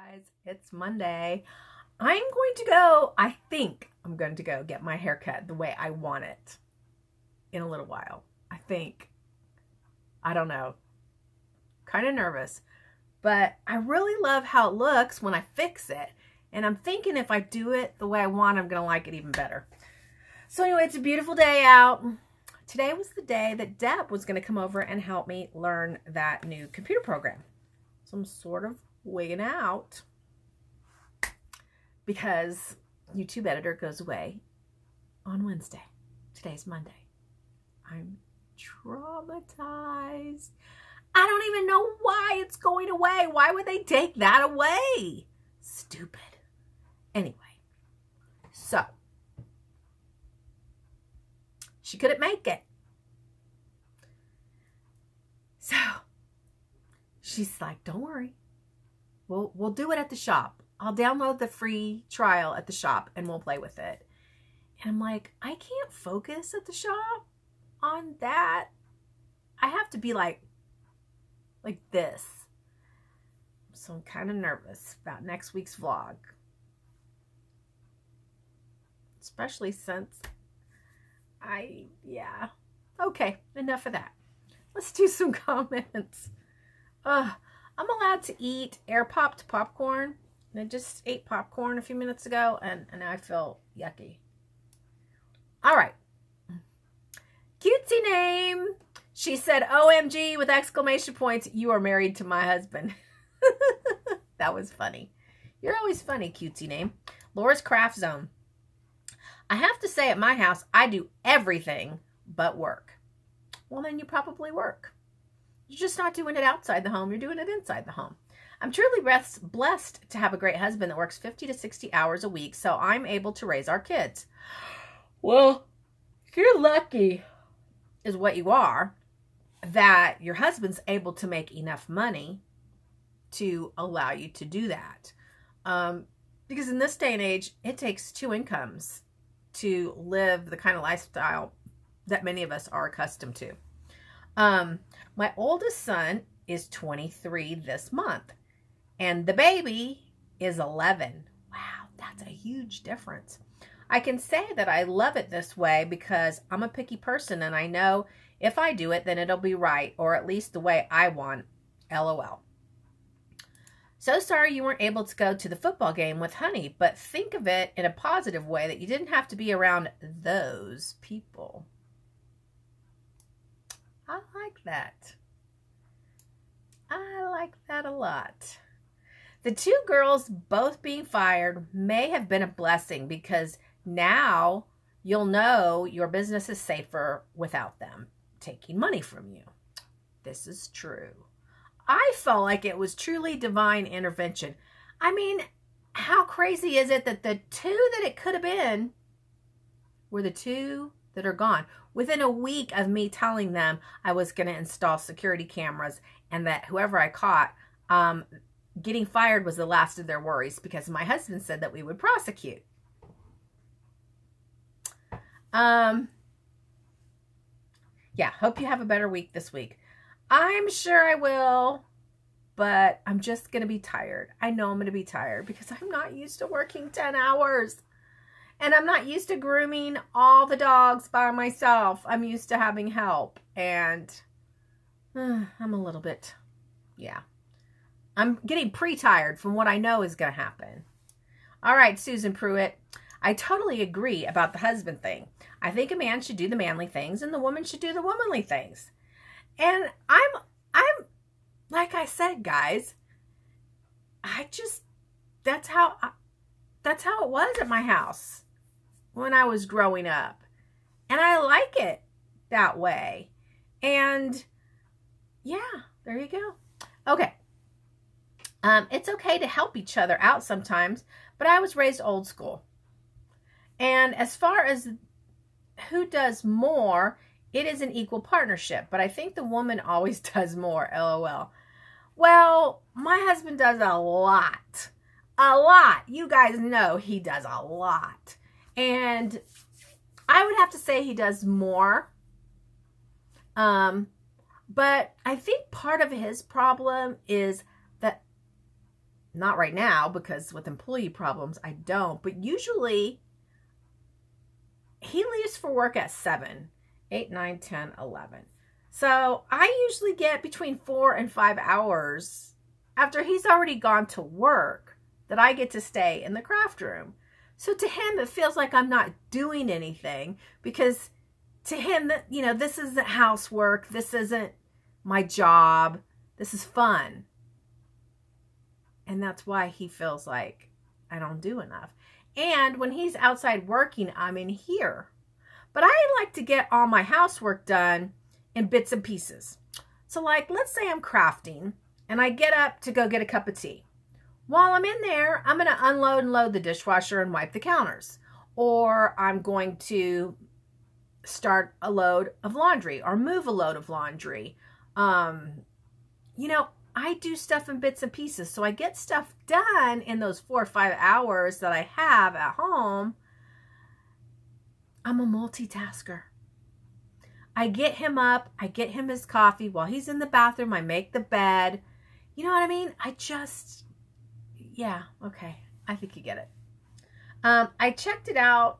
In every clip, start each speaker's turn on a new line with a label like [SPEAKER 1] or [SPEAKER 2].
[SPEAKER 1] guys, it's Monday. I think I'm going to go get my hair cut the way I want it in a little while. I don't know, kind of nervous, but I really love how it looks when I fix it. And I'm thinking if I do it the way I want, I'm going to like it even better. So anyway, it's a beautiful day out. Today was the day that Deb was going to come over and help me learn that new computer program. So I'm sort of wigging out because YouTube editor goes away on Wednesday. Today's Monday. I'm traumatized. I don't even know why it's going away. Why would they take that away? Stupid. Anyway, so she couldn't make it. So she's like, don't worry. We'll do it at the shop. I'll download the free trial at the shop and we'll play with it. And I'm like, I can't focus at the shop on that. I have to be like this. So I'm kind of nervous about next week's vlog. Especially since yeah. Okay, enough of that. Let's do some comments. I'm allowed to eat air-popped popcorn. And I just ate popcorn a few minutes ago, and I feel yucky. All right. Cutesy name. She said, OMG with exclamation points. You are married to my husband. That was funny. You're always funny, cutesy name. Laura's Craft Zone. I have to say at my house, I do everything but work. Well, then you probably work. You're just not doing it outside the home. You're doing it inside the home. I'm truly blessed to have a great husband that works 50 to 60 hours a week, so I'm able to raise our kids. Well, if you're lucky, is what you are, that your husband's able to make enough money to allow you to do that. Because in this day and age, it takes two incomes to live the kind of lifestyle that many of us are accustomed to. My oldest son is 23 this month, and the baby is 11. Wow, that's a huge difference. I can say that I love it this way because I'm a picky person, and I know if I do it, then it'll be right, or at least the way I want. LOL. So sorry you weren't able to go to the football game with honey, but think of it in a positive way that you didn't have to be around those people. I like that. I like that a lot. The two girls both being fired may have been a blessing because now you'll know your business is safer without them taking money from you. This is true. I felt like it was truly divine intervention. I mean, how crazy is it that the two that it could have been were the two that are gone? Within a week of me telling them I was going to install security cameras and that whoever I caught, getting fired was the last of their worries because my husband said that we would prosecute. Yeah, hope you have a better week this week. I'm sure I will, but I'm just going to be tired. I know I'm going to be tired because I'm not used to working 10 hours. And I'm not used to grooming all the dogs by myself. I'm used to having help. And I'm a little bit, yeah. I'm getting pre-tired from what I know is going to happen. All right, Susan Pruitt. I totally agree about the husband thing. I think a man should do the manly things and the woman should do the womanly things. And I'm like I said, guys, that's how it was at my house when I was growing up. And I like it that way. And yeah, there you go. Okay. It's okay to help each other out sometimes, but I was raised old school. And as far as who does more, it is an equal partnership, but I think the woman always does more, LOL. Well, my husband does a lot. A lot. You guys know he does a lot. And I would have to say he does more. But I think part of his problem is that Not right now, because with employee problems, I don't. But usually, he leaves for work at 7, 8, 9, 10, 11. So I usually get between 4 and 5 hours after he's already gone to work that I get to stay in the craft room. So to him, it feels like I'm not doing anything, because to him, you know, this isn't housework. This isn't my job. This is fun. And that's why he feels like I don't do enough. And when he's outside working, I'm in here. But I like to get all my housework done in bits and pieces. So like, let's say I'm crafting and I get up to go get a cup of tea. While I'm in there, I'm going to unload and load the dishwasher and wipe the counters. Or I'm going to start a load of laundry or move a load of laundry. You know, I do stuff in bits and pieces. So I get stuff done in those 4 or 5 hours that I have at home. I'm a multitasker. I get him up. I get him his coffee. While he's in the bathroom, I make the bed. You know what I mean? Yeah, okay. I think you get it. I checked it out.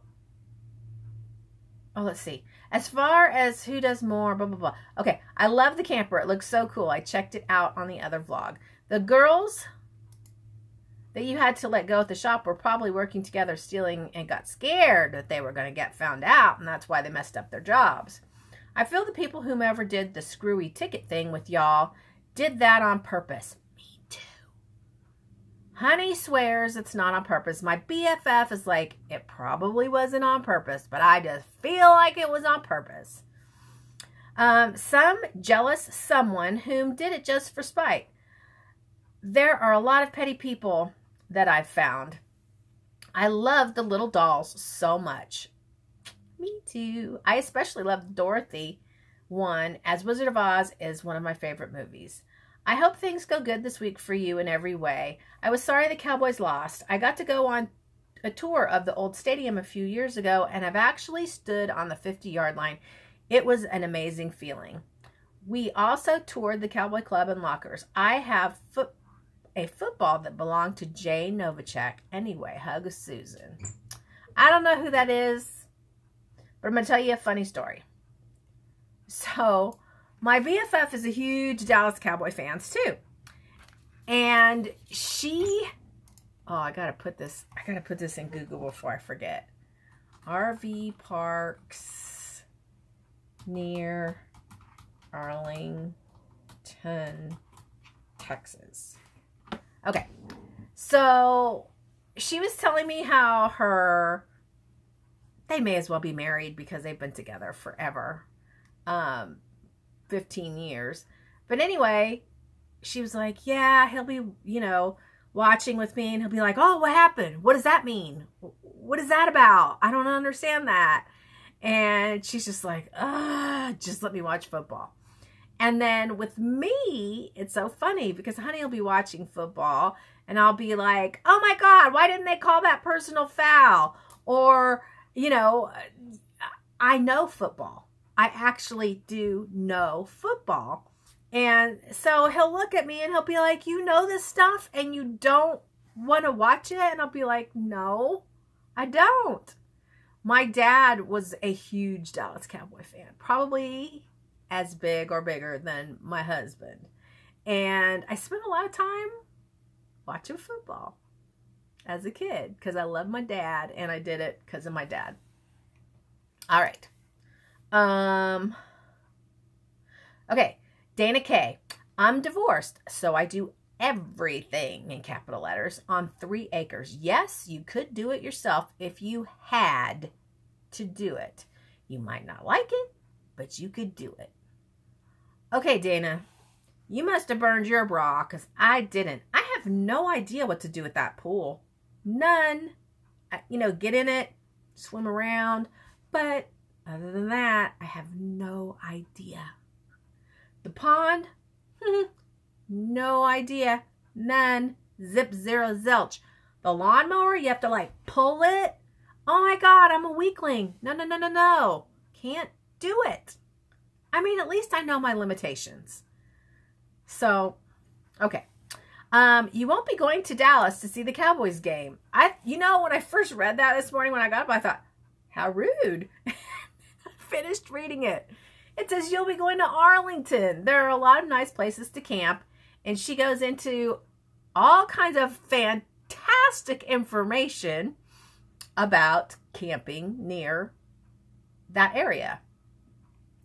[SPEAKER 1] Oh, let's see. As far as who does more, blah, blah, blah. Okay, I love the camper. It looks so cool. I checked it out on the other vlog. The girls that you had to let go at the shop were probably working together, stealing, and got scared that they were going to get found out, and that's why they messed up their jobs. I feel the people whomever did the screwy ticket thing with y'all did that on purpose. Me too. Honey swears it's not on purpose. My BFF is like, it probably wasn't on purpose, but I just feel like it was on purpose. Some jealous someone whom did it just for spite. There are a lot of petty people that I've found. I love the little dolls so much. Me too. I especially love Dorothy one, as Wizard of Oz is one of my favorite movies. I hope things go good this week for you in every way. I was sorry the Cowboys lost. I got to go on a tour of the old stadium a few years ago, and I've actually stood on the 50-yard line. It was an amazing feeling. We also toured the Cowboy Club and lockers. I have a football that belonged to Jay Novacek. Anyway, hug Susan. I don't know who that is, but I'm going to tell you a funny story. So, my BFF is a huge Dallas Cowboy fan too. And she, oh, I got to put this in Google before I forget. RV parks near Arlington, Texas. Okay. So, she was telling me how they may as well be married because they've been together forever. 15 years. But anyway, she was like, yeah, he'll be, you know, watching with me, and he'll be like, oh, what happened? What does that mean? What is that about? I don't understand that. And she's just like, just let me watch football. And then with me, it's so funny because honey will be watching football and I'll be like, oh my God, why didn't they call that personal foul? Or, you know, I know football. I actually do know football. And so he'll look at me and he'll be like, you know this stuff and you don't want to watch it? And I'll be like, no, I don't. My dad was a huge Dallas Cowboy fan, probably as big or bigger than my husband. And I spent a lot of time watching football as a kid because I love my dad and I did it because of my dad. All right. Okay, Dana K. I'm divorced, so I do everything in capital letters on 3 acres. Yes, you could do it yourself if you had to do it. You might not like it, but you could do it. Okay, Dana, you must have burned your bra because I didn't. I have no idea what to do with that pool. None. You know, get in it, swim around, but other than that, I have no idea. The pond? No idea. None. Zip, zero, zilch. The lawnmower, you have to like pull it. Oh my God, I'm a weakling. No, no, no, no, no. Can't do it. I mean, at least I know my limitations. So, okay. You won't be going to Dallas to see the Cowboys game. When I first read that this morning when I got up, I thought, how rude. I finished reading it. It says you'll be going to Arlington. There are a lot of nice places to camp. And she goes into all kinds of fantastic information about camping near that area.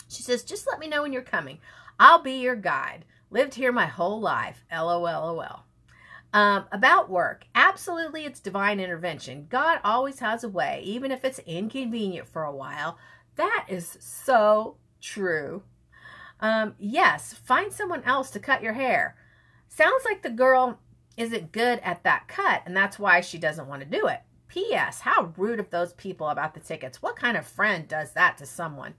[SPEAKER 1] She says, just let me know when you're coming. I'll be your guide. Lived here my whole life. LOLOL. About work. Absolutely, it's divine intervention. God always has a way, even if it's inconvenient for a while. That is so true. Yes, find someone else to cut your hair. Sounds like the girl isn't good at that cut, and that's why she doesn't want to do it. P.S. How rude of those people about the tickets. What kind of friend does that to someone?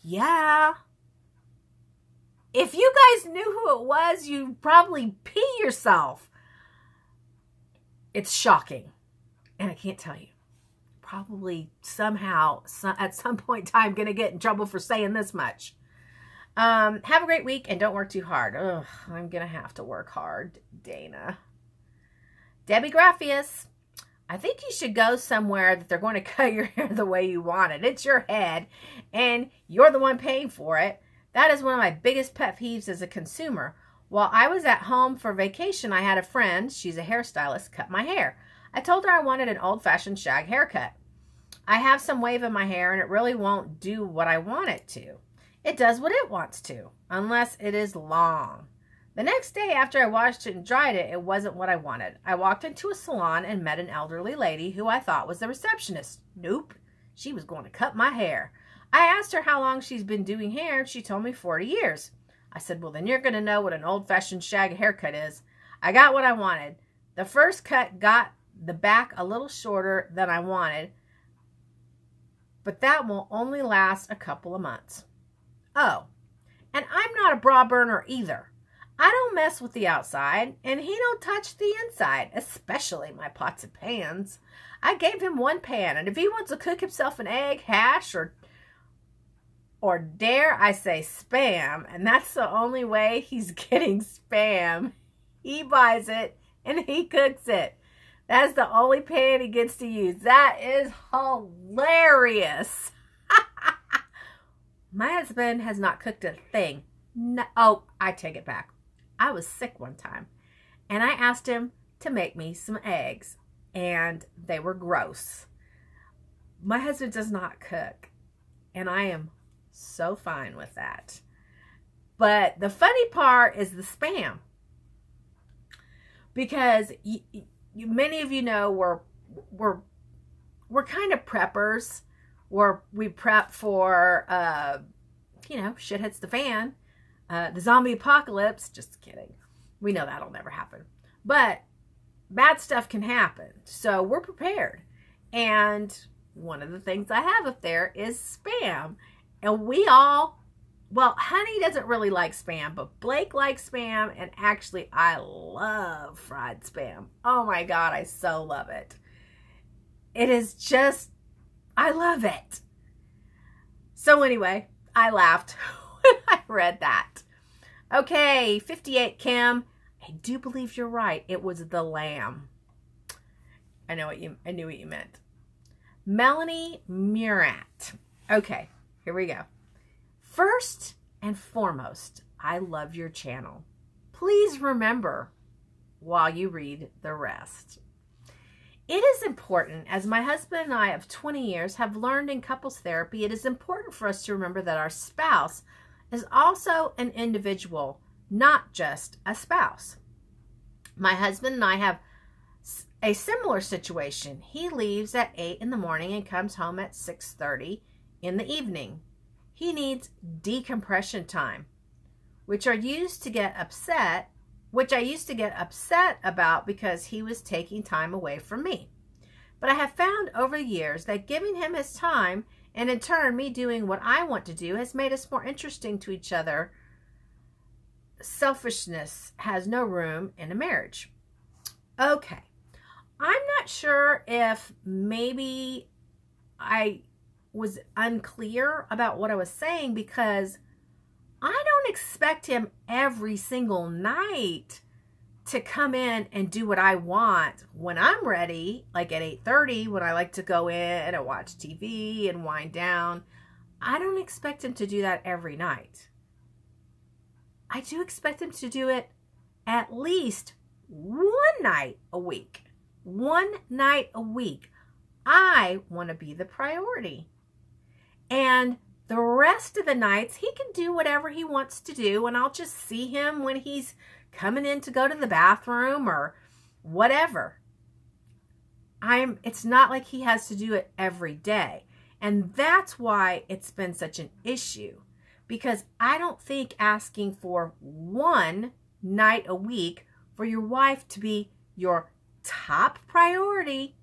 [SPEAKER 1] Yeah. If you guys knew who it was, you'd probably pee yourself. It's shocking. And I can't tell you. Probably somehow, at some point in time, going to get in trouble for saying this much. Have a great week and don't work too hard. Ugh, I'm going to have to work hard, Dana. Debbie Graffius. I think you should go somewhere that they're going to cut your hair the way you want it. It's your head, and you're the one paying for it. That is one of my biggest pet peeves as a consumer. While I was at home for vacation, I had a friend, she's a hairstylist, cut my hair. I told her I wanted an old-fashioned shag haircut. I have some wave in my hair, and it really won't do what I want it to. It does what it wants to, unless it is long. The next day after I washed it and dried it, it wasn't what I wanted. I walked into a salon and met an elderly lady who I thought was the receptionist. Nope, she was going to cut my hair. I asked her how long she's been doing hair, and she told me 40 years. I said, well, then you're going to know what an old-fashioned shag haircut is. I got what I wanted. The first cut got the back a little shorter than I wanted, but that will only last a couple of months. Oh, and I'm not a bra burner either. I don't mess with the outside, and he don't touch the inside, especially my pots and pans. I gave him one pan, and if he wants to cook himself an egg, hash, or dare I say spam, and that's the only way he's getting spam. He buys it, and he cooks it. That's the only pan he gets to use. That is hilarious. My husband has not cooked a thing. No, oh, I take it back. I was sick one time, and I asked him to make me some eggs, and they were gross. My husband does not cook, and I am so fine with that. But the funny part is the spam, because many of you know we're kind of preppers. We prep for shit hits the fan. The zombie apocalypse, just kidding. We know that'll never happen. But bad stuff can happen. So we're prepared. And one of the things I have up there is spam. And Honey doesn't really like spam, but Blake likes spam. And actually, I love fried spam. Oh my God, I so love it. It is just, I love it. So anyway, I laughed when I read that. Okay, 58 Kim. I do believe you're right. It was the lamb. I knew what you meant. Melanie Murat. Okay, here we go. First and foremost, I love your channel. Please remember while you read the rest. It is important, as my husband and I of 20 years have learned in couples therapy, it is important for us to remember that our spouse is also an individual, not just a spouse. My husband and I have a similar situation. He leaves at 8 in the morning and comes home at 6:30 in the evening. He needs decompression time, which I used to get upset about because he was taking time away from me. But I have found over the years that giving him his time, and in turn me doing what I want to do, has made us more interesting to each other. Selfishness has no room in a marriage. Okay. I'm not sure if maybe I was unclear about what I was saying, because I don't expect him every single night to come in and do what I want when I'm ready, like at 8:30, when I like to go in and watch TV and wind down. I don't expect him to do that every night. I do expect him to do it at least one night a week. One night a week. I want to be the priority. And the rest of the nights, he can do whatever he wants to do, and I'll just see him when he's coming in to go to the bathroom or whatever. It's not like he has to do it every day. And that's why it's been such an issue, because I don't think asking for one night a week for your wife to be your top priority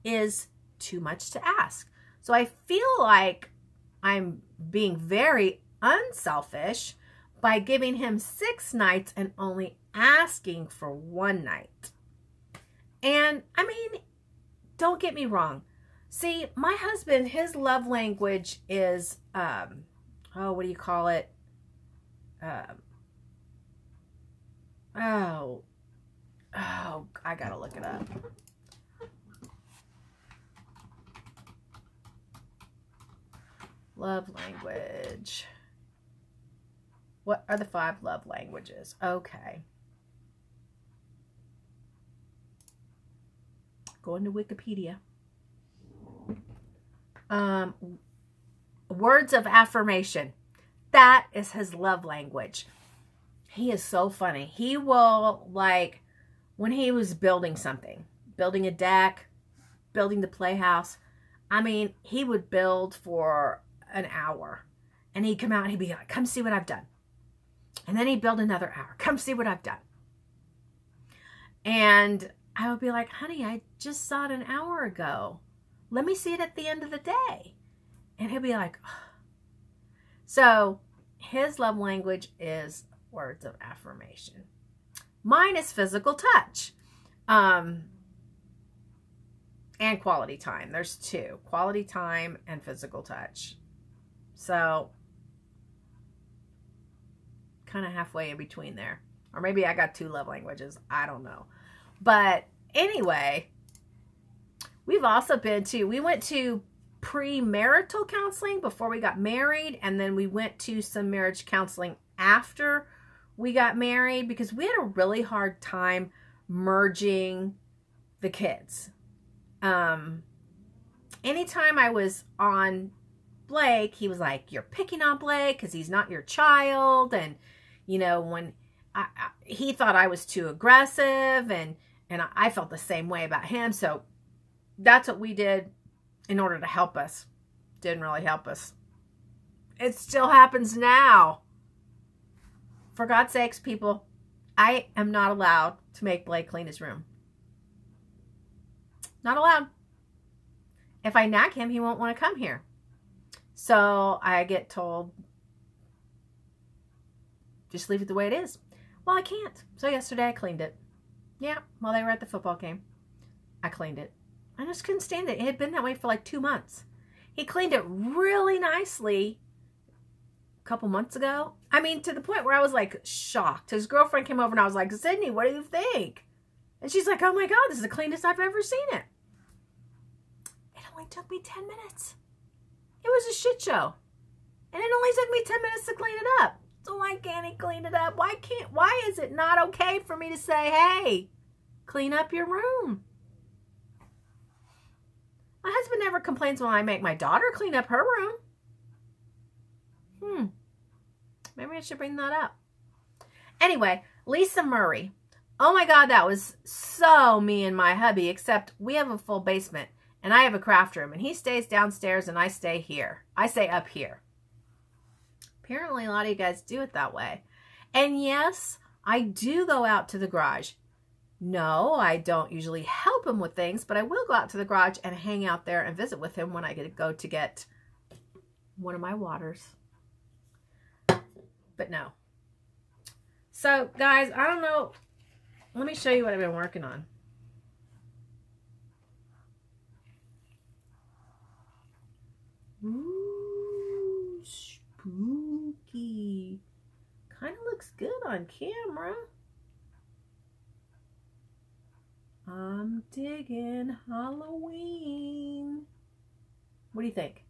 [SPEAKER 1] is too much to ask. So I feel like I'm being very unselfish by giving him 6 nights and only asking for one night. And I mean, don't get me wrong. See, my husband, his love language is, what do you call it? I gotta look it up. Love language. What are the 5 love languages? Okay. Going to Wikipedia. Words of affirmation. That is his love language. He is so funny. He will, like, when he was building something, building a deck, building the playhouse, I mean, he would build for an hour. And he'd come out and he'd be like, come see what I've done. And then he'd build another hour. Come see what I've done. And I would be like, honey, I just saw it an hour ago. Let me see it at the end of the day. And he'll be like, oh. So his love language is words of affirmation. Mine is physical touch. And quality time. There's 2. Quality time and physical touch. So kind of halfway in between there. Or maybe I got 2 love languages. I don't know. But anyway, we've also we went to premarital counseling before we got married. And then we went to some marriage counseling after we got married, because we had a really hard time merging the kids. Anytime I was on Blake, he was like, you're picking on Blake because he's not your child. And, you know, when he thought I was too aggressive, and I felt the same way about him. So that's what we did in order to help us. Didn't really help us. It still happens now. For God's sakes, people, I am not allowed to make Blake clean his room. Not allowed. If I nag him, he won't want to come here. So I get told, just leave it the way it is. Well, I can't. So yesterday I cleaned it. Yeah, while they were at the football game, I cleaned it. I just couldn't stand it. It had been that way for like 2 months. He cleaned it really nicely a couple months ago. I mean, to the point where I was like shocked. His girlfriend came over and I was like, Sydney, what do you think? And she's like, oh my God, this is the cleanest I've ever seen it. It only took me 10 minutes. It was a shit show. And it only took me 10 minutes to clean it up. So why can't he clean it up? Why is it not okay for me to say, hey, clean up your room? My husband never complains when I make my daughter clean up her room. Maybe I should bring that up. Anyway, Lisa Murray. Oh my God, that was so me and my hubby, except we have a full basement and I have a craft room and he stays downstairs and I stay here. I stay up here. Apparently a lot of you guys do it that way. And yes, I do go out to the garage. No, I don't usually help him with things, but I will go out to the garage and hang out there and visit with him when I go to get one of my waters. But no. So, guys, I don't know. Let me show you what I've been working on. Ooh, spooky. Kind of looks good on camera. I'm digging Halloween. What do you think?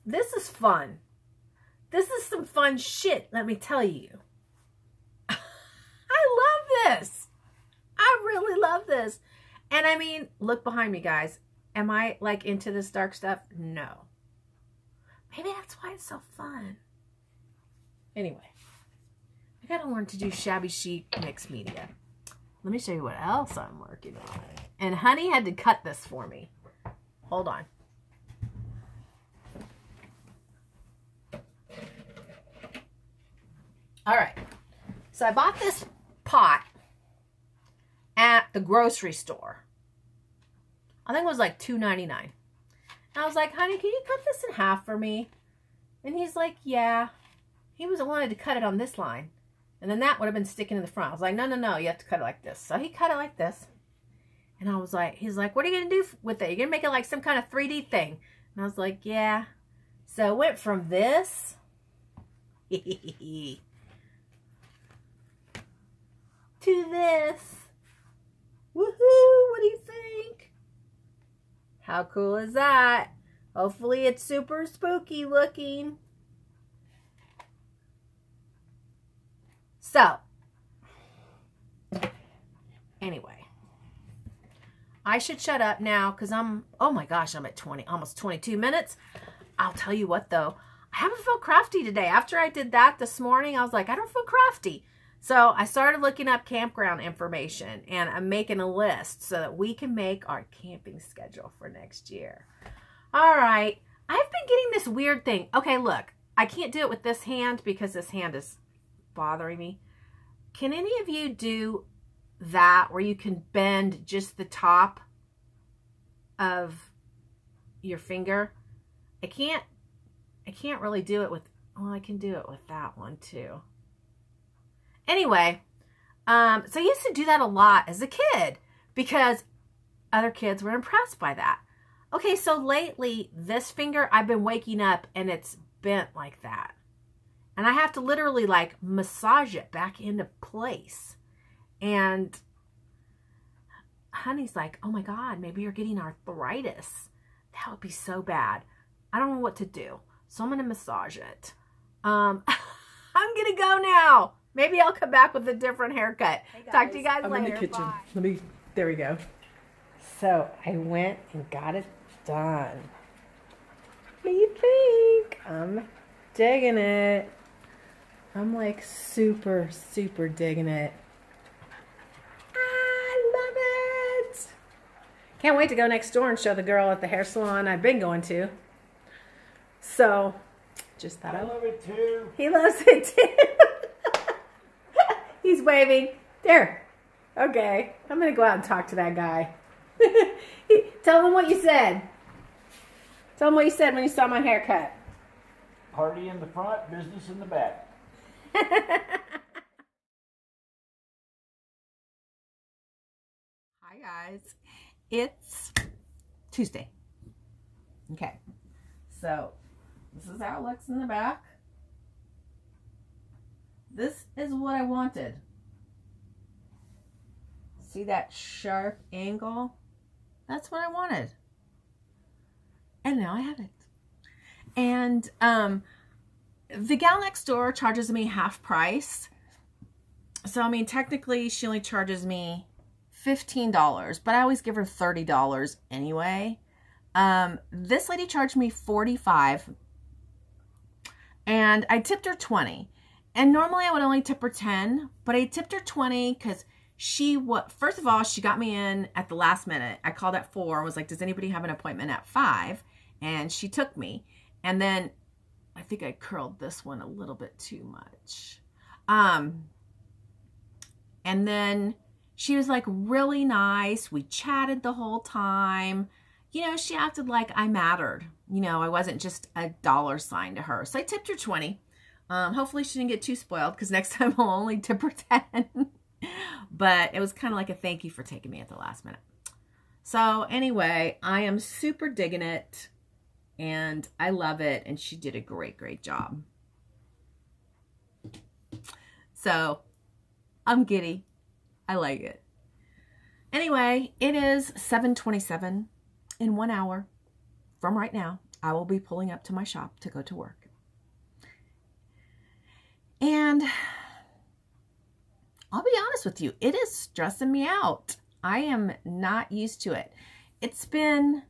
[SPEAKER 1] This is fun. This is some fun shit, let me tell you. I love this. I really love this. And I mean, look behind me, guys. Am I like into this dark stuff? No. Maybe that's why it's so fun. Anyway, I gotta learn to do shabby chic mixed media. Let me show you what else I'm working on. And Honey had to cut this for me. Hold on. All right. So I bought this pot at the grocery store. I think it was like $2.99. And I was like, honey, can you cut this in half for me? And he's like, yeah. He wanted to cut it on this line. And then that would have been sticking in the front. I was like, no, no, no, you have to cut it like this. So he cut it like this. And I was like, he's like, what are you going to do with it? You're going to make it like some kind of 3D thing. And I was like, yeah. So it went from this to this. Woohoo! What do you think? How cool is that? Hopefully it's super spooky looking. So, anyway, I should shut up now because oh my gosh, I'm at almost 22 minutes. I'll tell you what though, I haven't felt crafty today. After I did that this morning, I was like, I don't feel crafty. So I started looking up campground information and I'm making a list so that we can make our camping schedule for next year. All right, I've been getting this weird thing. Okay, look, I can't do it with this hand because this hand is bothering me. Can any of you do that where you can bend just the top of your finger? I can't really do it with, well, I can do it with that one too. Anyway, so I used to do that a lot as a kid because other kids were impressed by that. Okay, so lately, this finger, I've been waking up and it's bent like that. And I have to literally like massage it back into place. And Honey's like, oh my God, maybe you're getting arthritis. That would be so bad. I don't know what to do. So I'm going to massage it. I'm going to go now. Maybe I'll come back with a different haircut. Hey guys, talk to you guys later. I'm in the kitchen. There we go. So I went and got it done. What do you think? I'm digging it. I'm like super, super digging it. I love it. Can't wait to go next door and show the girl at the hair salon I've been going to. So, just thought I love it too. He loves it too. He's waving. There. Okay. I'm going to go out and talk to that guy. Tell him what you said. Tell him what you said when you saw my haircut.
[SPEAKER 2] Party in the front, business in the back.
[SPEAKER 1] Hi guys. It's Tuesday. Okay. So, this is how it looks in the back. This is what I wanted. See that sharp angle? That's what I wanted. And now I have it. And the gal next door charges me half price. So, I mean, technically she only charges me $15, but I always give her $30 anyway. This lady charged me $45 and I tipped her $20. And normally I would only tip her $10, but I tipped her $20 because first of all, she got me in at the last minute. I called at 4 and was like, does anybody have an appointment at 5? And she took me. And then I think I curled this one a little bit too much. And then she was like really nice. We chatted the whole time. You know, she acted like I mattered. You know, I wasn't just a dollar sign to her. So I tipped her 20. Hopefully she didn't get too spoiled because next time I'll only tip her 10. But it was kind of like a thank you for taking me at the last minute. So anyway, I am super digging it. And I love it. And she did a great, great job. So I'm giddy. I like it. Anyway, it is 7:27. In 1 hour from right now, I will be pulling up to my shop to go to work. And I'll be honest with you, it is stressing me out. I am not used to it. It's been,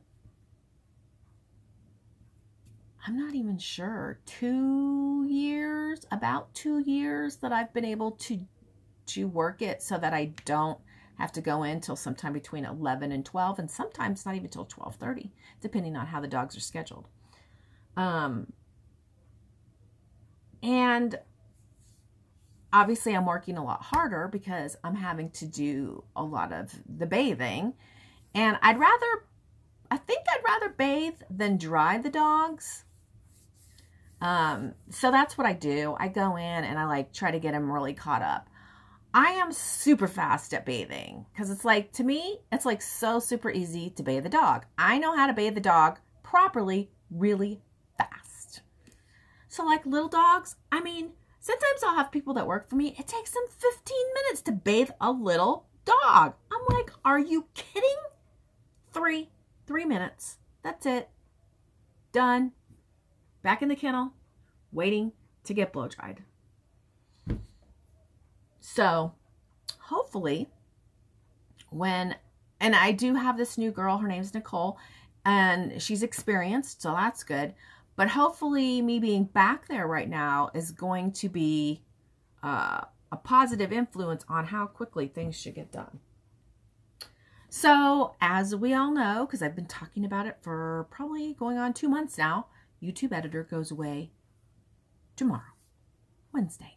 [SPEAKER 1] I'm not even sure, 2 years, about 2 years that I've been able to work it so that I don't have to go in till sometime between 11 and 12, and sometimes not even till 12:30, depending on how the dogs are scheduled. And obviously I'm working a lot harder because I'm having to do a lot of the bathing, and I think I'd rather bathe than dry the dogs. So that's what I do. I go in and I like try to get them really caught up. I am super fast at bathing because it's like, to me, it's like so super easy to bathe the dog. I know how to bathe the dog properly really fast. So like little dogs, I mean, sometimes I'll have people that work for me. It takes them 15 minutes to bathe a little dog. I'm like, are you kidding? 3 minutes. That's it. Done. Back in the kennel, waiting to get blow dried. So hopefully and I do have this new girl, her name's Nicole, and she's experienced, so that's good. But hopefully me being back there right now is going to be a positive influence on how quickly things should get done. So as we all know, because I've been talking about it for probably going on 2 months now, YouTube editor goes away tomorrow, Wednesday.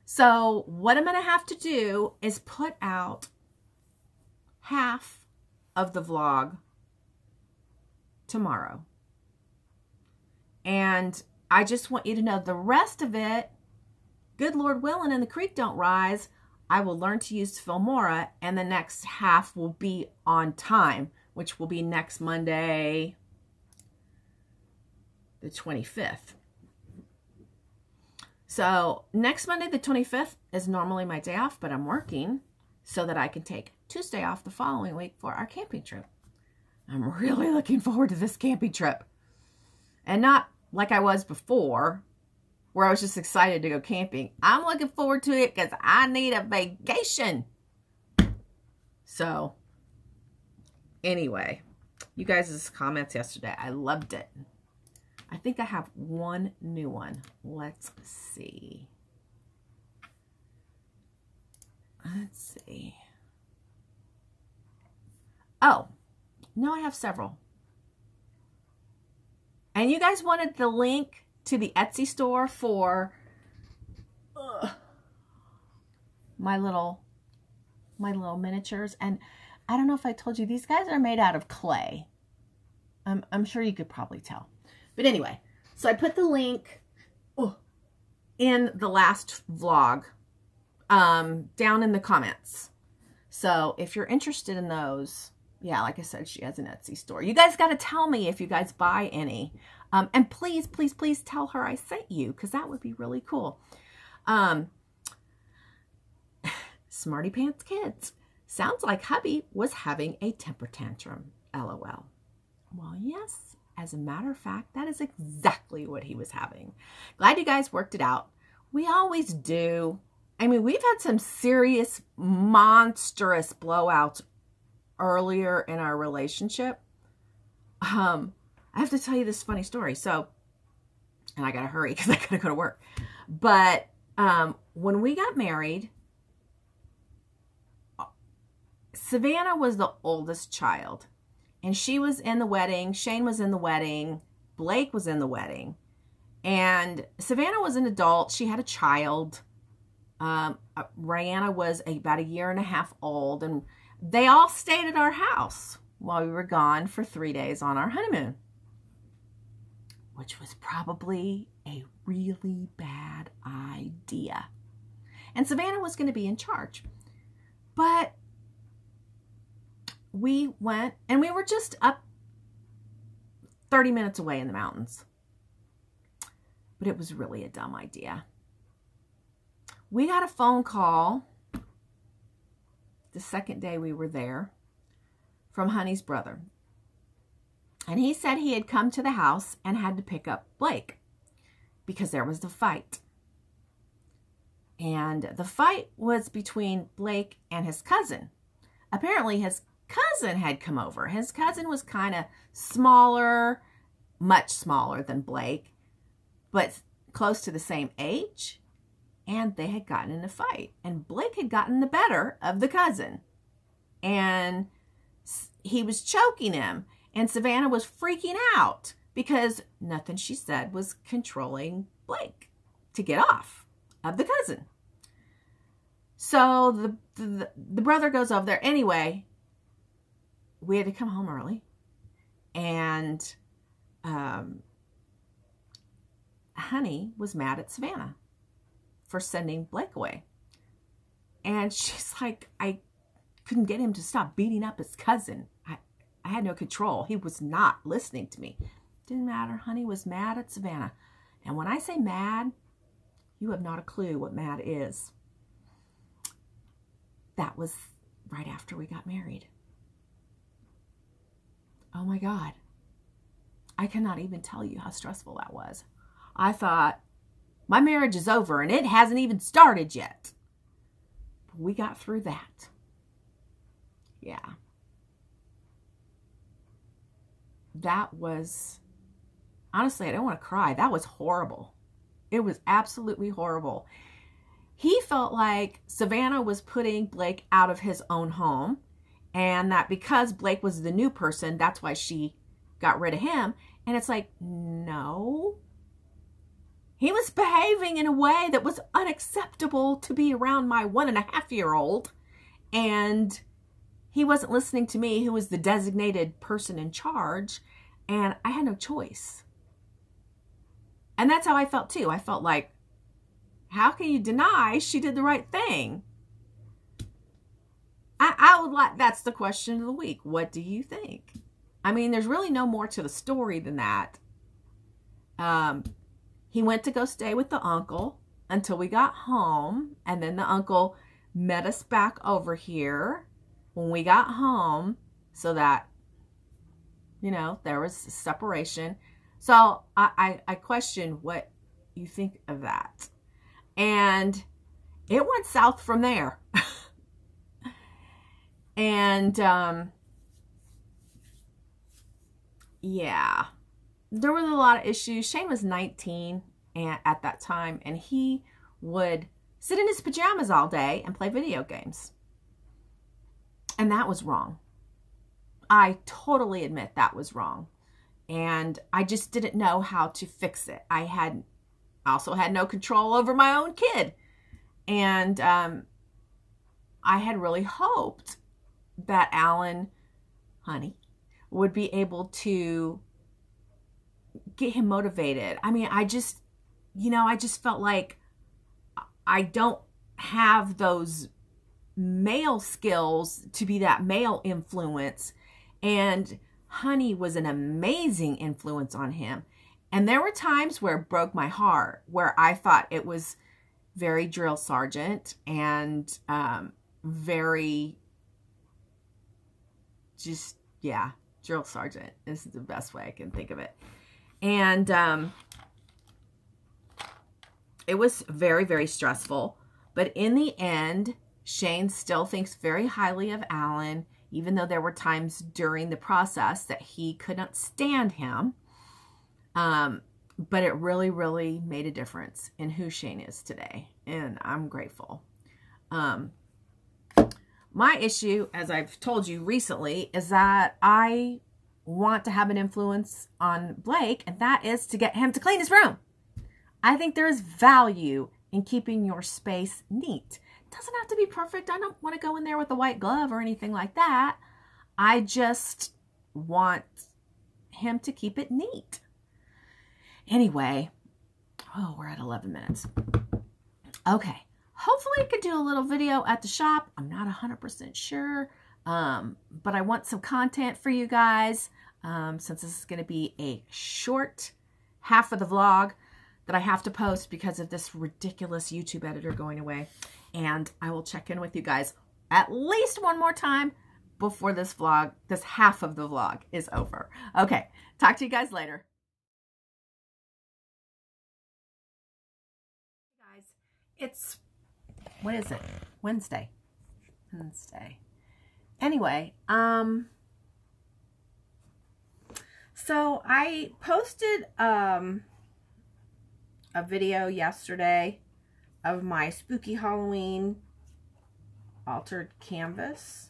[SPEAKER 1] So what I'm going to have to do is put out half of the vlog tomorrow. And I just want you to know the rest of it, good Lord willing and the creek don't rise, I will learn to use Filmora, and the next half will be on time, which will be next Monday, the 25th. So next Monday, the 25th, is normally my day off, but I'm working so that I can take Tuesday off the following week for our camping trip. I'm really looking forward to this camping trip. And not like I was before, where I was just excited to go camping. I'm looking forward to it because I need a vacation. So, anyway, you guys' comments yesterday, I loved it. I think I have one new one. Let's see. Let's see. Oh, no, I have several. And you guys wanted the link to the Etsy store for my little miniatures. And I don't know if I told you, these guys are made out of clay. I'm sure you could probably tell. But anyway, so I put the link in the last vlog down in the comments. So if you're interested in those, yeah, like I said, she has an Etsy store. You guys got to tell me if you guys buy any. And please, please, please tell her I sent you, because that would be really cool. Smarty Pants Kids. Sounds like hubby was having a temper tantrum. LOL. Well, yes. As a matter of fact, that is exactly what he was having. Glad you guys worked it out. We always do. I mean, we've had some serious, monstrous blowouts earlier in our relationship. I have to tell you this funny story. So, and I got to hurry because I got to go to work. But when we got married, Savannah was the oldest child. And she was in the wedding. Shane was in the wedding. Blake was in the wedding. And Savannah was an adult. She had a child. Rihanna was about 1.5 years old. And they all stayed at our house while we were gone for 3 days on our honeymoon. Which was probably a really bad idea. And Savannah was going to be in charge. But we went, and we were just up 30 minutes away in the mountains. But it was really a dumb idea. We got a phone call the second day we were there from Honey's brother. And he said he had come to the house and had to pick up Blake because there was the fight. And the fight was between Blake and his cousin. Apparently his cousin had come over. His cousin was kind of smaller, much smaller than Blake, but close to the same age. And they had gotten in a fight. And Blake had gotten the better of the cousin. And he was choking him. And Savannah was freaking out because nothing she said was controlling Blake to get off of the cousin. So the brother goes over there. Anyway, we had to come home early. And Honey was mad at Savannah for sending Blake away. And she's like, I couldn't get him to stop beating up his cousin. I had no control. He was not listening to me. Didn't matter. Honey was mad at Savannah. And when I say mad, you have not a clue what mad is. That was right after we got married. Oh my God. I cannot even tell you how stressful that was. I thought, my marriage is over and it hasn't even started yet. But we got through that. Yeah. That was, honestly, I don't want to cry. That was horrible. It was absolutely horrible. He felt like Savannah was putting Blake out of his own home, and that because Blake was the new person, that's why she got rid of him. And it's like, no. He was behaving in a way that was unacceptable to be around my 1.5-year-old. And he wasn't listening to me, who was the designated person in charge. And I had no choice. And that's how I felt too. I felt like, how can you deny she did the right thing? I would like, that's the question of the week. What do you think? I mean, there's really no more to the story than that. He went to go stay with the uncle until we got home. And then the uncle met us back over here when we got home so that, you know, there was separation. So I question what you think of that. And it went south from there. And, yeah, there was a lot of issues. Shane was 19 at that time, and he would sit in his pajamas all day and play video games. And that was wrong. I totally admit that was wrong. And I just didn't know how to fix it. I also had no control over my own kid. And I had really hoped that Alan, Honey, would be able to get him motivated. I mean, I just felt like I don't have those male skills to be that male influence. And Honey was an amazing influence on him. And there were times where it broke my heart, where I thought it was very drill sergeant and very just, yeah, drill sergeant is the best way I can think of it. And it was very, very stressful. But in the end, Shane still thinks very highly of Alan, even though there were times during the process that he could not stand him. But it really, really made a difference in who Shane is today. And I'm grateful. My issue, as I've told you recently, is that I want to have an influence on Blake, and that is to get him to clean his room. I think there is value in keeping your space neat. It doesn't have to be perfect. I don't want to go in there with a white glove or anything like that. I just want him to keep it neat. Anyway, oh, we're at 11 minutes. Okay. Hopefully I could do a little video at the shop. I'm not 100% sure, but I want some content for you guys since this is going to be a short half of the vlog that I have to post because of this ridiculous YouTube editor going away. And I will check in with you guys at least one more time before this vlog, this half of the vlog is over. Okay, talk to you guys later. Guys, it's, what is it? Wednesday. Anyway, so I posted a video yesterday of my spooky Halloween altered canvas.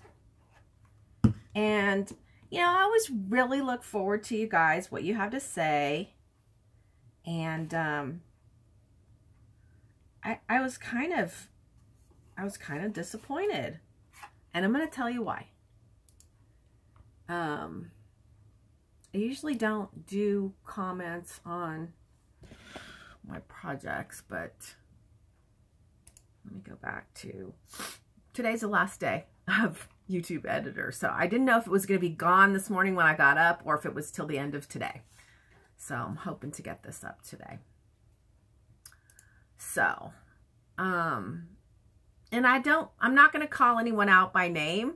[SPEAKER 1] And, you know, I always really look forward to you guys, what you have to say. And I was kind of disappointed. And I'm going to tell you why. I usually don't do comments on my projects, but let me go back to, today's the last day of YouTube editor. So I didn't know if it was going to be gone this morning when I got up or if it was till the end of today. So I'm hoping to get this up today. So, and I'm not going to call anyone out by name.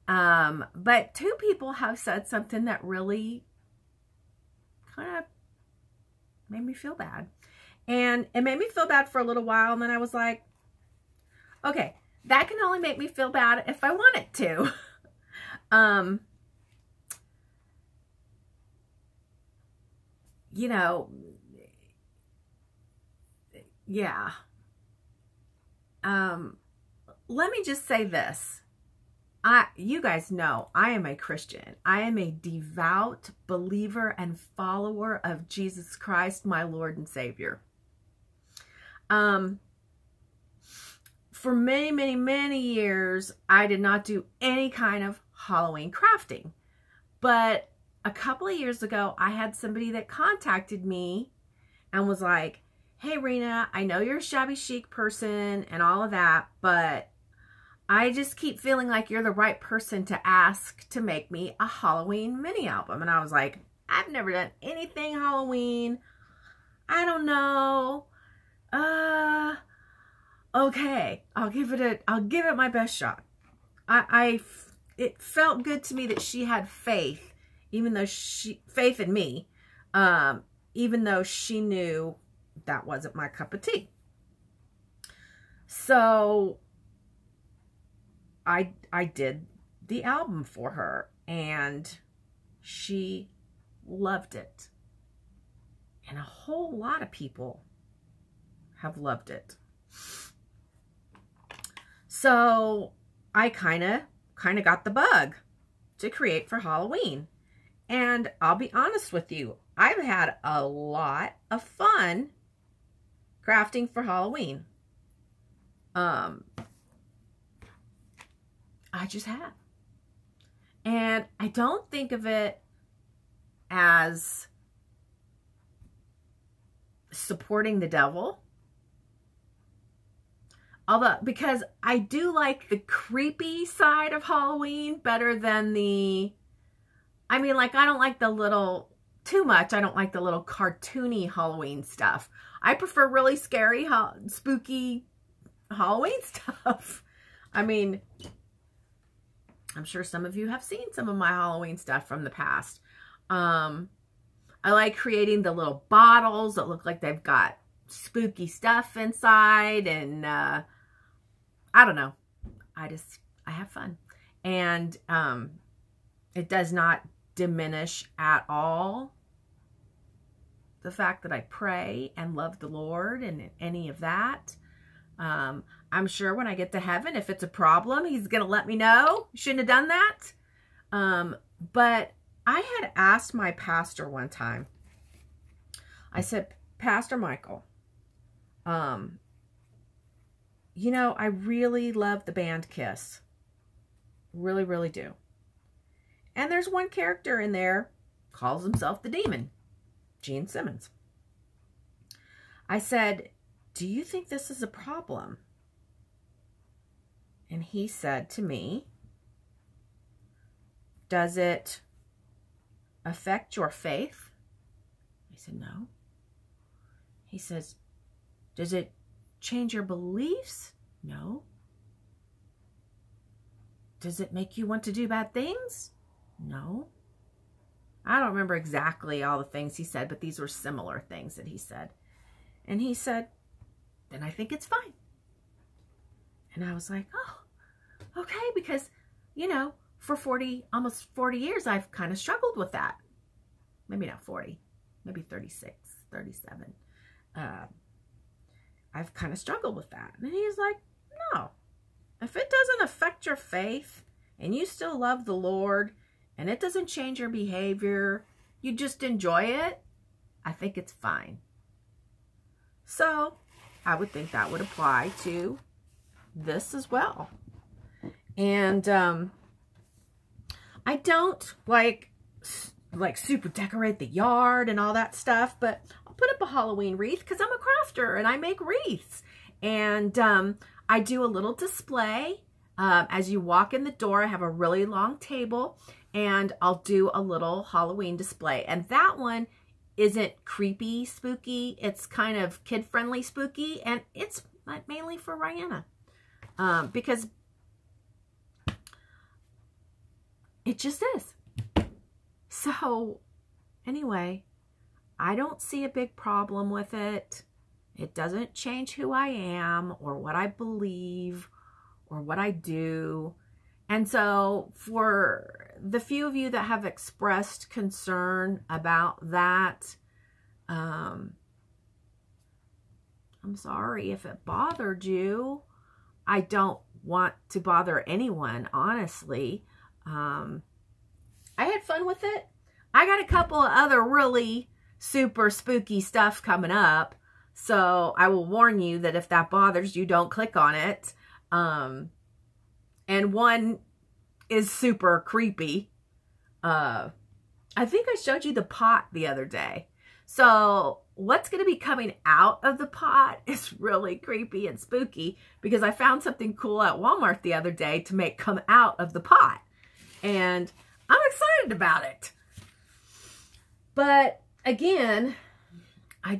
[SPEAKER 1] But two people have said something that really kind of made me feel bad. And it made me feel bad for a little while. And then I was like, okay, that can only make me feel bad if I want it to. You know, yeah. Let me just say this. You guys know I am a Christian. I am a devout believer and follower of Jesus Christ, my Lord and Savior. For many, many, many years, I did not do any kind of Halloween crafting. But a couple of years ago, I had somebody that contacted me and was like, hey, Rena, I know you're a shabby chic person and all of that, but I just keep feeling like you're the right person to ask to make me a Halloween mini album. And I was like, I've never done anything Halloween. I don't know. Okay, I'll give it my best shot. It felt good to me that she had faith, faith in me, even though she knew that wasn't my cup of tea. So I did the album for her, and she loved it. And a whole lot of people have loved it. So I kind of got the bug to create for Halloween. And I'll be honest with you, I've had a lot of fun crafting for Halloween. I just have. And I don't think of it as supporting the devil. Although, because I do like the creepy side of Halloween better than I don't like too much. I don't like the little cartoony Halloween stuff. I prefer really scary, spooky Halloween stuff. I mean, I'm sure some of you have seen some of my Halloween stuff from the past. I like creating the little bottles that look like they've got spooky stuff inside, and I don't know. I have fun. And it does not diminish at all the fact that I pray and love the Lord and any of that. I'm sure when I get to heaven, if it's a problem, he's going to let me know. Shouldn't have done that. But I had asked my pastor one time, I said, Pastor Michael, you know, I really love the band Kiss. Really, really do. And there's one character in there, calls himself the Demon, Gene Simmons. I said, do you think this is a problem? And he said to me, does it affect your faith? I said, no. He says, does it change your beliefs? No. does it make you want to do bad things? No. I don't remember exactly all the things he said, but these were similar things that he said. And he said, then I think it's fine. And I was like, oh, okay, because, you know, for almost 40 years, I've kind of struggled with that. Maybe not 40, maybe 36, 37. I've kind of struggled with that. And he's like, no, if it doesn't affect your faith and you still love the Lord and it doesn't change your behavior, you just enjoy it, I think it's fine. So I would think that would apply to this as well. And I don't like super decorate the yard and all that stuff, but I'll put up a Halloween wreath because I'm a crafter and I make wreaths. And I do a little display. As you walk in the door, I have a really long table and I'll do a little Halloween display. And that one isn't creepy spooky. It's kind of kid-friendly spooky, and it's mainly for Rihanna. Because it just is. So anyway, I don't see a big problem with it. It doesn't change who I am or what I believe or what I do. And so for the few of you that have expressed concern about that, I'm sorry if it bothered you. I don't want to bother anyone, honestly. I had fun with it. I got a couple of other really super spooky stuff coming up. So I will warn you that if that bothers you, don't click on it. And one is super creepy. I think I showed you the pot the other day. So what's going to be coming out of the pot is really creepy and spooky because I found something cool at Walmart the other day to make come out of the pot. And I'm excited about it. But again, I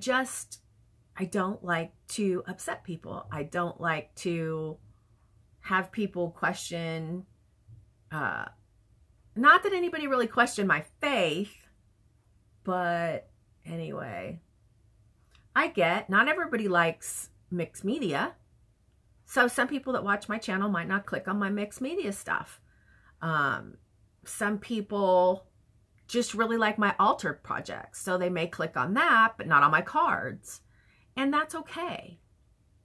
[SPEAKER 1] don't like to upset people. I don't like to have people question, not that anybody really questioned my faith, but anyway, I get not everybody likes mixed media. So some people that watch my channel might not click on my mixed media stuff. Some people just really like my altered projects. So they may click on that, but not on my cards. And that's okay.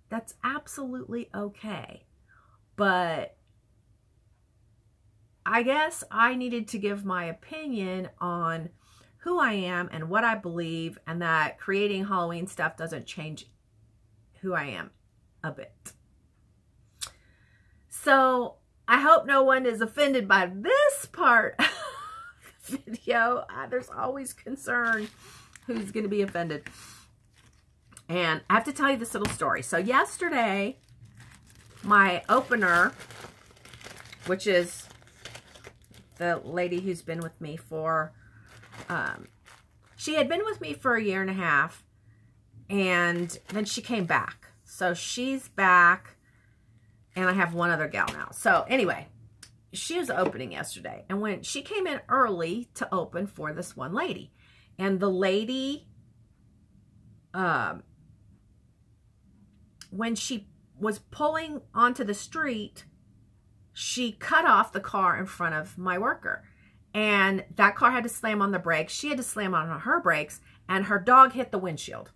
[SPEAKER 1] That's absolutely okay. But I guess I needed to give my opinion on who I am and what I believe, and that creating Halloween stuff doesn't change who I am a bit. So I hope no one is offended by this part of the video. There's always concern who's going to be offended. And I have to tell you this little story. So yesterday, my opener, which is the lady who's been with me for, she had been with me for 1.5 years, and then she came back. So she's back, and I have one other gal now. So anyway, she was opening yesterday, and when she came in early to open for this one lady, and the lady, when she was pulling onto the street, she cut off the car in front of my worker. And that car had to slam on the brakes. She had to slam on her brakes, and her dog hit the windshield.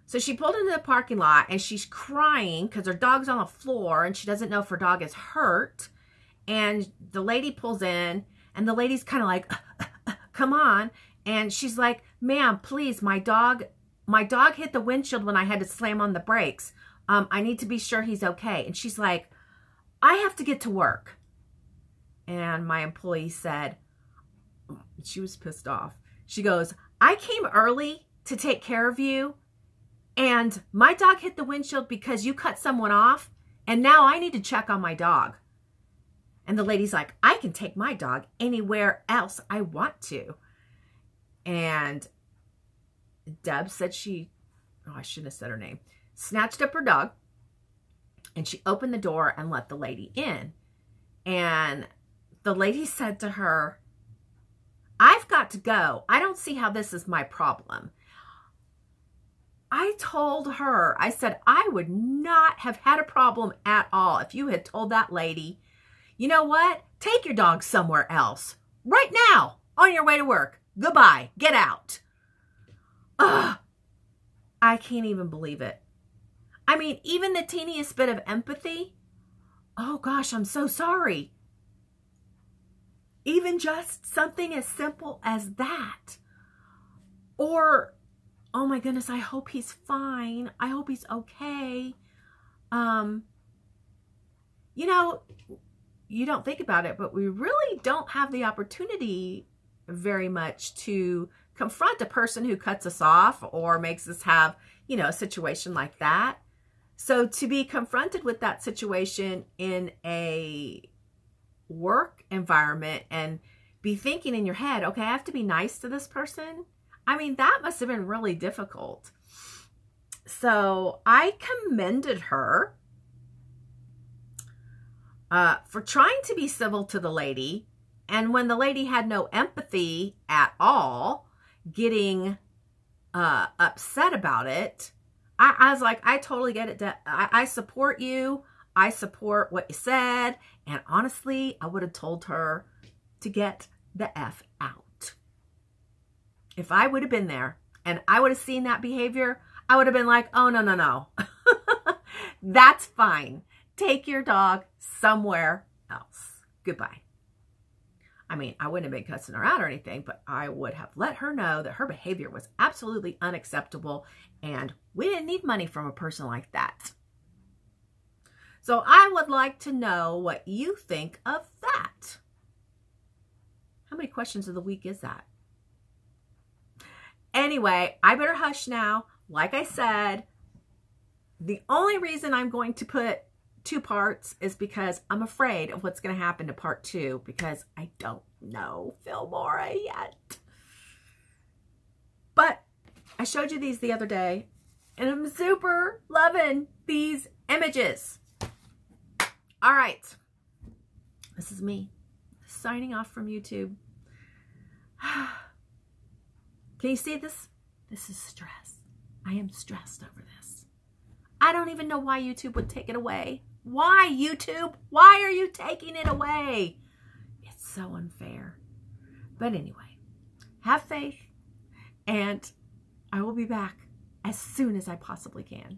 [SPEAKER 1] So she pulled into the parking lot, and she's crying because her dog's on the floor, and she doesn't know if her dog is hurt. And the lady pulls in, and the lady's kind of like, come on. And she's like, ma'am, please, my dog hit the windshield when I had to slam on the brakes. I need to be sure he's okay. And she's like, I have to get to work. And my employee said, she was pissed off. She goes, I came early to take care of you, and my dog hit the windshield because you cut someone off, and now I need to check on my dog. And the lady's like, I can take my dog anywhere else I want to. And Deb said I shouldn't have said her name, snatched up her dog, and she opened the door and let the lady in. And the lady said to her, I've got to go. I don't see how this is my problem. I told her, I said, I would not have had a problem at all if you had told that lady, you know what? Take your dog somewhere else right now on your way to work. Goodbye. Get out. Ugh. I can't even believe it. I mean, even the teeniest bit of empathy. Oh gosh, I'm so sorry. Even just something as simple as that. Or, oh my goodness, I hope he's fine. I hope he's okay. You know, you don't think about it, but we really don't have the opportunity very much to confront a person who cuts us off or makes us have, you know, a situation like that. So to be confronted with that situation in a work environment and be thinking in your head, okay, I have to be nice to this person. I mean, that must have been really difficult. So I commended her for trying to be civil to the lady. And when the lady had no empathy at all, getting upset about it, I was like, I totally get it. I support you. I support what you said. And honestly, I would have told her to get the F out. If I would have been there and I would have seen that behavior, I would have been like, oh, no, no, no. That's fine. Take your dog somewhere else. Goodbye. I mean, I wouldn't have been cussing her out or anything, but I would have let her know that her behavior was absolutely unacceptable and we didn't need money from a person like that. So I would like to know what you think of that. How many questions of the week is that? Anyway, I better hush now. Like I said, the only reason I'm going to put 2 parts is because I'm afraid of what's going to happen to part 2 because I don't know Filmora yet. But I showed you these the other day and I'm super loving these images. All right. This is me signing off from YouTube. Can you see this? This is stress. I am stressed over this. I don't even know why YouTube would take it away. Why, YouTube? Why are you taking it away? It's so unfair. But anyway, have faith, and I will be back as soon as I possibly can.